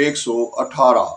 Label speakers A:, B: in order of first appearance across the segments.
A: 118।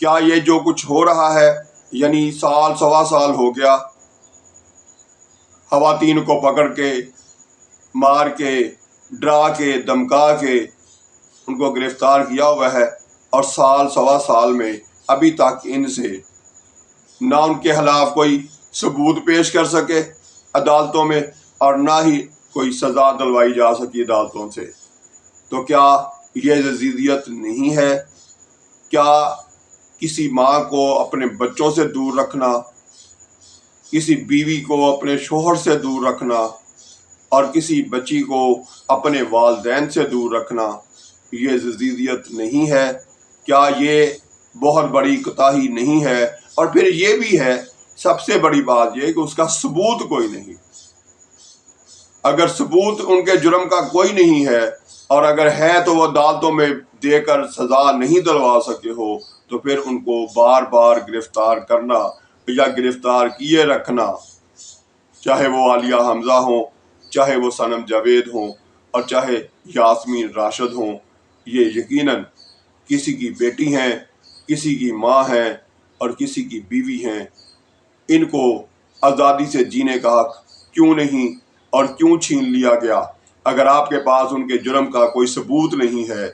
A: کیا یہ جو کچھ ہو رہا ہے، یعنی سال سوا سال ہو گیا خواتین کو پکڑ کے مار کے ڈرا کے دھمکا کے ان کو گرفتار کیا ہوا ہے، اور سال سوا سال میں ابھی تک ان سے نہ ان کے خلاف کوئی ثبوت پیش کر سکے عدالتوں میں، اور نہ ہی کوئی سزا دلوائی جا سکی عدالتوں سے. تو کیا یہ یزیدیت نہیں ہے؟ کیا کسی ماں کو اپنے بچوں سے دور رکھنا، کسی بیوی کو اپنے شوہر سے دور رکھنا، اور کسی بچی کو اپنے والدین سے دور رکھنا یہ یزیدیت نہیں ہے؟ کیا یہ بہت بڑی کوتاہی نہیں ہے؟ اور پھر یہ بھی ہے سب سے بڑی بات یہ کہ اس کا ثبوت کوئی نہیں. اگر ثبوت ان کے جرم کا کوئی نہیں ہے، اور اگر ہے تو وہ عدالتوں میں دے کر سزا نہیں دلوا سکے ہو، تو پھر ان کو بار بار گرفتار کرنا یا گرفتار کیے رکھنا، چاہے وہ عالیہ حمزہ ہوں، چاہے وہ صنم جاوید ہوں، اور چاہے یاسمین راشد ہوں، یہ یقیناً کسی کی بیٹی ہیں، کسی کی ماں ہیں، اور کسی کی بیوی ہیں. ان کو آزادی سے جینے کا حق کیوں نہیں اور کیوں چھین لیا گیا؟ اگر آپ کے پاس ان کے جرم کا کوئی ثبوت نہیں ہے،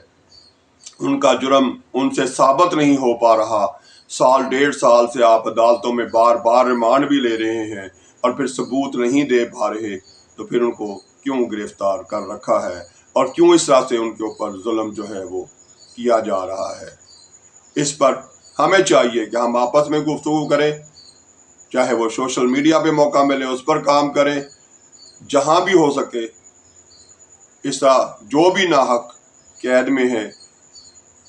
A: ان کا جرم ان سے ثابت نہیں ہو پا رہا، سال ڈیڑھ سال سے آپ عدالتوں میں بار بار ریمانڈ بھی لے رہے ہیں اور پھر ثبوت نہیں دے پا رہے، تو پھر ان کو کیوں گرفتار کر رکھا ہے، اور کیوں اس طرح سے ان کے اوپر ظلم جو ہے وہ کیا جا رہا ہے؟ اس پر ہمیں چاہیے کہ ہم آپس میں گفتگو کریں، چاہے وہ سوشل میڈیا پہ موقع ملے اس پر کام کریں، جہاں بھی ہو سکے اس طرح جو بھی ناحق قید میں ہیں،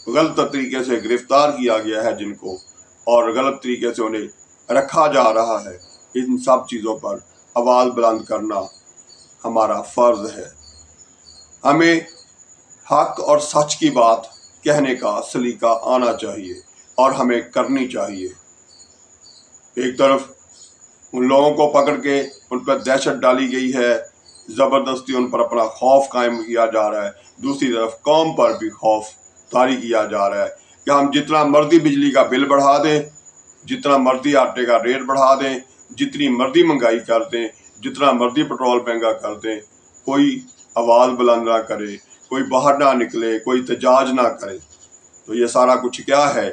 A: غلط طریقے سے گرفتار کیا گیا ہے جن کو، اور غلط طریقے سے انہیں رکھا جا رہا ہے، ان سب چیزوں پر آواز بلند کرنا ہمارا فرض ہے. ہمیں حق اور سچ کی بات کہنے کا سلیقہ آنا چاہیے اور ہمیں کرنی چاہیے. ایک طرف ان لوگوں کو پکڑ کے ان پر دہشت ڈالی گئی ہے، زبردستی ان پر اپنا خوف قائم کیا جا رہا ہے، دوسری طرف قوم پر بھی خوف طاری کیا جا رہا ہے کہ ہم جتنا مرضی بجلی کا بل بڑھا دیں، جتنا مرضی آٹے کا ریٹ بڑھا دیں، جتنی مرضی مہنگائی کر دیں، جتنا مرضی پٹرول مہنگا کر دیں، کوئی آواز بلند نہ کرے، کوئی باہر نہ نکلے، کوئی احتجاج نہ کرے. تو یہ سارا کچھ کیا ہے؟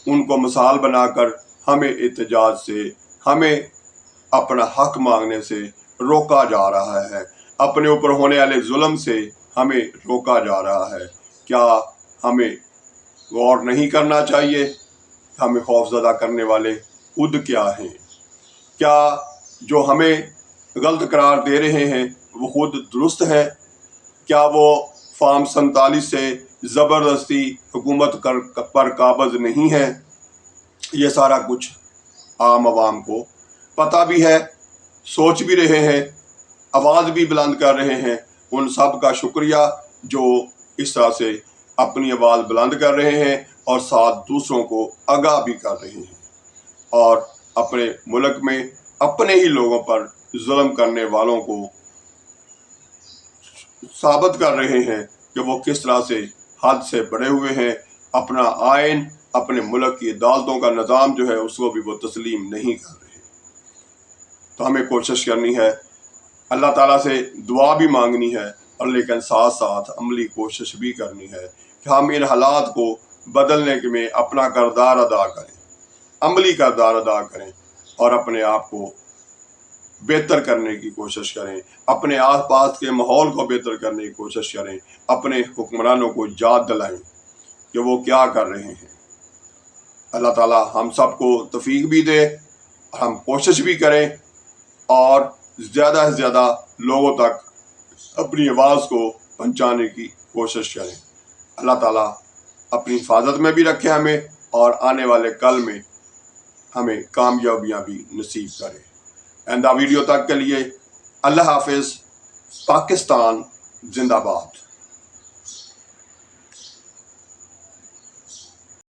A: ان کو مثال بنا کر ہمیں احتجاج سے، ہمیں اپنا حق مانگنے سے روکا جا رہا ہے، اپنے اوپر ہونے والے ظلم سے ہمیں روکا جا رہا ہے. کیا ہمیں غور نہیں کرنا چاہیے؟ ہمیں خوف زدہ کرنے والے خود کیا ہیں؟ کیا جو ہمیں غلط قرار دے رہے ہیں وہ خود درست ہے؟ کیا وہ فارم 47 سے زبردستی حکومت پر قابض نہیں ہے؟ یہ سارا کچھ عام عوام کو پتہ بھی ہے، سوچ بھی رہے ہیں، آواز بھی بلند کر رہے ہیں. ان سب کا شکریہ جو اس طرح سے اپنی آواز بلند کر رہے ہیں اور ساتھ دوسروں کو آگاہ بھی کر رہے ہیں، اور اپنے ملک میں اپنے ہی لوگوں پر ظلم کرنے والوں کو ثابت کر رہے ہیں کہ وہ کس طرح سے حد سے بڑھے ہوئے ہیں. اپنا آئین، اپنے ملک کی عدالتوں کا نظام جو ہے اس کو بھی وہ تسلیم نہیں کر رہے. تو ہمیں کوشش کرنی ہے، اللہ تعالیٰ سے دعا بھی مانگنی ہے، اور لیکن ساتھ ساتھ عملی کوشش بھی کرنی ہے کہ ہم ان حالات کو بدلنے میں اپنا کردار ادا کریں، عملی کردار ادا کریں، اور اپنے آپ کو بہتر کرنے کی کوشش کریں، اپنے آس پاس کے ماحول کو بہتر کرنے کی کوشش کریں، اپنے حکمرانوں کو یاد دلائیں کہ وہ کیا کر رہے ہیں. اللہ تعالیٰ ہم سب کو توفیق بھی دے، ہم کوشش بھی کریں اور زیادہ سے زیادہ لوگوں تک اپنی آواز کو پہنچانے کی کوشش کریں. اللہ تعالیٰ اپنی حفاظت میں بھی رکھے ہمیں، اور آنے والے کل میں ہمیں کامیابیاں بھی نصیب کرے. آئندہ ویڈیو تک کے لیے اللہ حافظ. پاکستان زندہ باد.